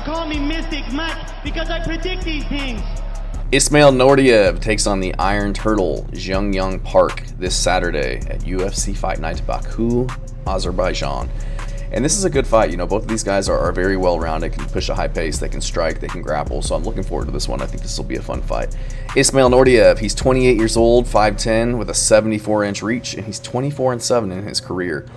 call me Mystic Mac because I predict these things. Ismail Naurdiev takes on the Iron Turtle Junyong Park this Saturday at UFC Fight Night Baku, Azerbaijan. And this is a good fight. You know, both of these guys are very well-rounded, can push a high pace, they can strike, they can grapple, so I'm looking forward to this one. I think this will be a fun fight. Ismail Naurdiev, he's 28 years old, 5'10", with a 74-inch reach, and he's 24-7 in his career.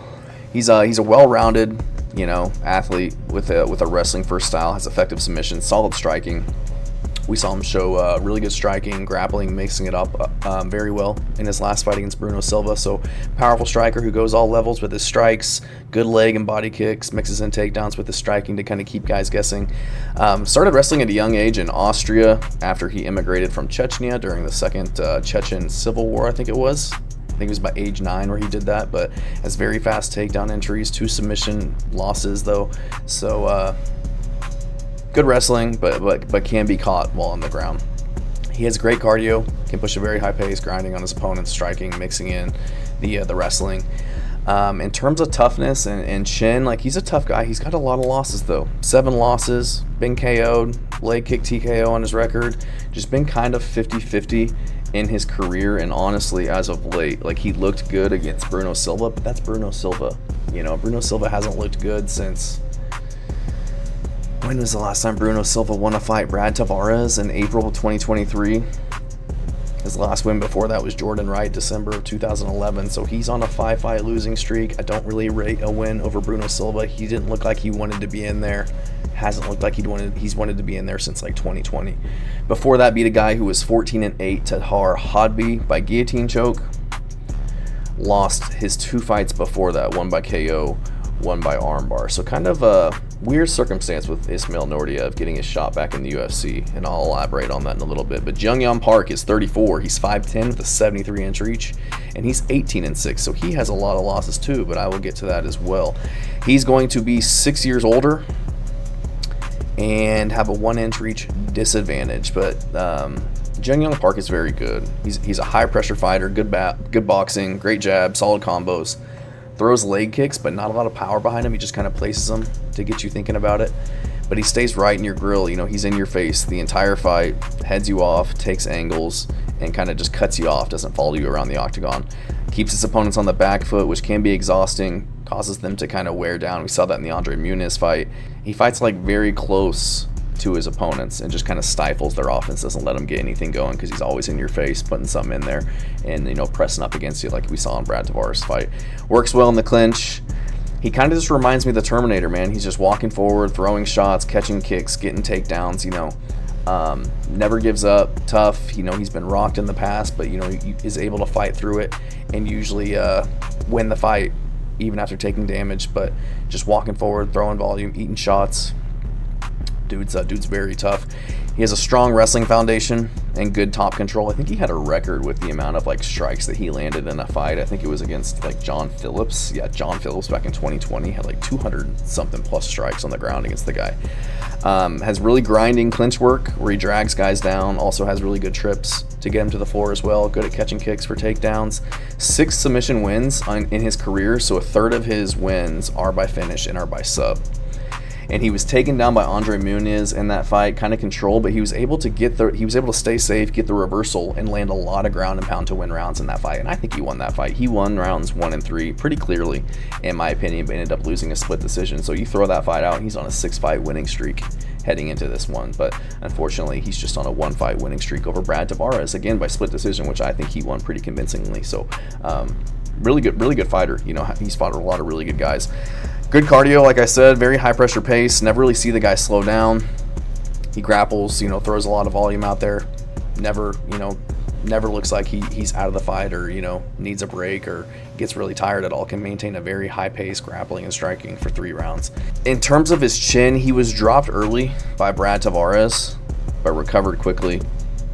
He's a well-rounded, you know, athlete with a wrestling first style, has effective submission, solid striking. We saw him show really good striking, grappling, mixing it up very well in his last fight against Bruno Silva. So powerful striker who goes all levels with his strikes, good leg and body kicks, mixes in takedowns with his striking to kind of keep guys guessing. Started wrestling at a young age in Austria after he immigrated from Chechnya during the second Chechen Civil War, I think it was. I think it was by age 9 where he did that, but has very fast takedown entries, 2 submission losses though. So good wrestling, but can be caught while on the ground. He has great cardio, can push a very high pace, grinding on his opponents, striking, mixing in the wrestling. In terms of toughness and chin, like, he's a tough guy. He's got a lot of losses though. 7 losses, been KO'd, leg kick TKO on his record. Just been kind of 50-50 in his career, and honestly, as of late, like, he looked good against Bruno Silva, but that's Bruno Silva. You know, Bruno Silva hasn't looked good since... When was the last time Bruno Silva won a fight? Brad Tavares in April of 2023. His last win before that was Jordan Wright, December of 2011. So he's on a 5-fight losing streak. I don't really rate a win over Bruno Silva. He didn't look like he wanted to be in there. Hasn't looked like he's wanted to be in there since like 2020. Before that, beat a guy who was 14-8, Tahar Hodby, by guillotine choke. Lost his 2 fights before that, one by KO, one by armbar. So kind of a weird circumstance with Ismail Naurdiev getting his shot back in the UFC, and I'll elaborate on that in a little bit. But Junyong Park is 34. He's 5'10" with a 73-inch reach, and he's 18-6. So he has a lot of losses too, but I will get to that as well. He's going to be 6 years older and have a 1-inch reach disadvantage, but Junyong Park is very good. He's a high-pressure fighter, good boxing, great jab, solid combos. Throws leg kicks, but not a lot of power behind him. He just kind of places them to get you thinking about it. But he stays right in your grill. You know, he's in your face the entire fight, heads you off, takes angles, and kind of just cuts you off, doesn't follow you around the octagon. Keeps his opponents on the back foot, which can be exhausting, causes them to kind of wear down. We saw that in the Andre Muniz fight. He fights like very close to his opponents and just kind of stifles their offense, doesn't let them get anything going because he's always in your face, putting something in there and, you know, pressing up against you like we saw in Brad Tavares' fight. Works well in the clinch. He kind of just reminds me of the Terminator, man. He's just walking forward, throwing shots, catching kicks, getting takedowns, you know. Never gives up, tough. You know, he's been rocked in the past, but, you know, he is able to fight through it and usually win the fight even after taking damage. But just walking forward, throwing volume, eating shots. Dude's very tough. He has a strong wrestling foundation and good top control. I think he had a record with the amount of like strikes that he landed in a fight. I think it was against like John Phillips. Yeah, John Phillips back in 2020 had like 200 something plus strikes on the ground against the guy. Has really grinding clinch work where he drags guys down. Also has really good trips to get him to the floor as well. Good at catching kicks for takedowns. 6 submission wins in his career, so a third of his wins are by finish and are by sub. And he was taken down by Andre Muniz in that fight, kind of controlled, but he was able to stay safe, get the reversal, and land a lot of ground and pound to win rounds in that fight. And I think he won that fight. He won rounds 1 and 3 pretty clearly, in my opinion, but ended up losing a split decision. So you throw that fight out, and he's on a 6-fight winning streak heading into this one. But unfortunately, he's just on a 1-fight winning streak over Brad Tavares, again by split decision, which I think he won pretty convincingly. So really good fighter. You know, he's fought a lot of really good guys. Good cardio, like I said, very high pressure pace. Never really see the guy slow down. He grapples, you know, throws a lot of volume out there. Never looks like he's out of the fight or, you know, needs a break or gets really tired at all. Can maintain a very high pace grappling and striking for 3 rounds. In terms of his chin, he was dropped early by Brad Tavares, but recovered quickly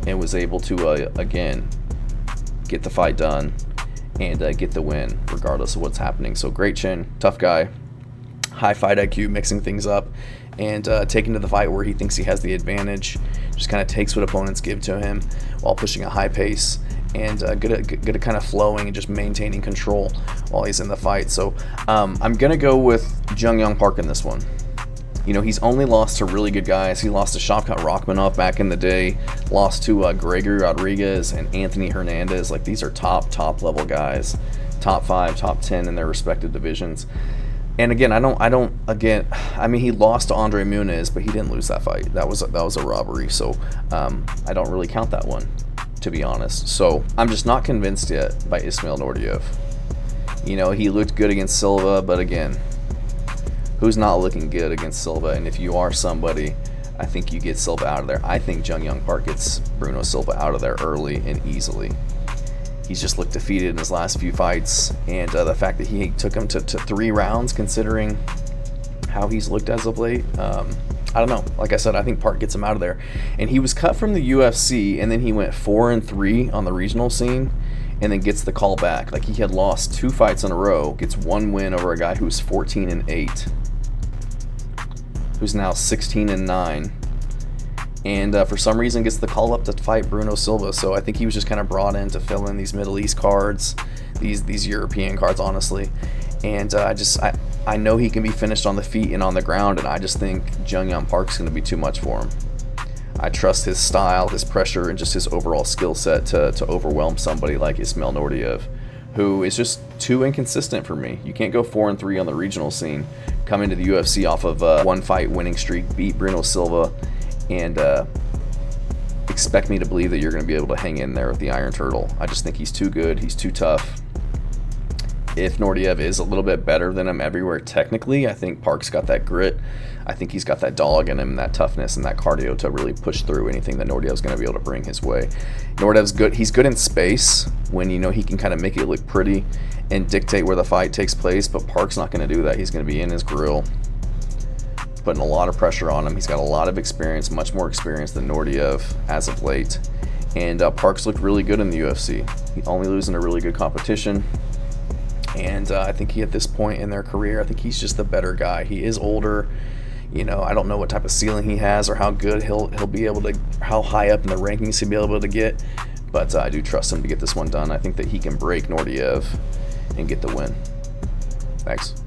and was able to, again, get the fight done and get the win regardless of what's happening. So great chin, tough guy. High fight IQ, mixing things up, and taking to the fight where he thinks he has the advantage. Just kind of takes what opponents give to him while pushing a high pace, and good at kind of flowing and just maintaining control while he's in the fight. So I'm going to go with Junyong Park in this one. You know, he's only lost to really good guys. He lost to Shavkat Rakhmonov back in the day, lost to Gregory Rodriguez and Anthony Hernandez. Like, these are top level guys, top 5, top 10 in their respective divisions. And again, I mean, he lost to Andre Muniz, but he didn't lose that fight. That was a robbery. So I don't really count that one, to be honest. So I'm just not convinced yet by Ismail Naurdiev. You know, he looked good against Silva, but again, who's not looking good against Silva? And if you are somebody, I think you get Silva out of there. I think Junyong Park gets Bruno Silva out of there early and easily. He's just looked defeated in his last few fights, and the fact that he took him to 3 rounds, considering how he's looked as of late, I don't know. Like I said, I think Park gets him out of there. And he was cut from the UFC, and then he went 4-3 on the regional scene, and then gets the call back. Like, he had lost 2 fights in a row, gets 1 win over a guy who's 14-8, who's now 16-9. And for some reason gets the call up to fight Bruno Silva. So I think he was just kind of brought in to fill in these Middle East cards, these European cards, honestly. And I know he can be finished on the feet and on the ground, and I just think Junyong Park's going to be too much for him. I trust his style, his pressure, and just his overall skill set to overwhelm somebody like Ismail Naurdiev, who is just too inconsistent for me. You can't go 4-3 on the regional scene, come into the UFC off of a 1-fight winning streak, beat Bruno Silva, and expect me to believe that you're going to be able to hang in there with the Iron Turtle. I just think he's too good. He's too tough. If Naurdiev is a little bit better than him everywhere technically, I think Park's got that grit. I think he's got that dog in him, that toughness, and that cardio to really push through anything that Naurdiev's going to be able to bring his way. Naurdiev's good. He's good in space when, you know, he can kind of make it look pretty and dictate where the fight takes place, but Park's not going to do that. He's going to be in his grill, putting a lot of pressure on him. He's got a lot of experience, much more experience than Naurdiev as of late. And Park's looked really good in the UFC. He's only losing a really good competition. And I think he, at this point in their career, I think he's just the better guy. He is older. You know, I don't know what type of ceiling he has or how good he'll be able to, how high up in the rankings he'll be able to get. But I do trust him to get this one done. I think that he can break Naurdiev and get the win. Thanks.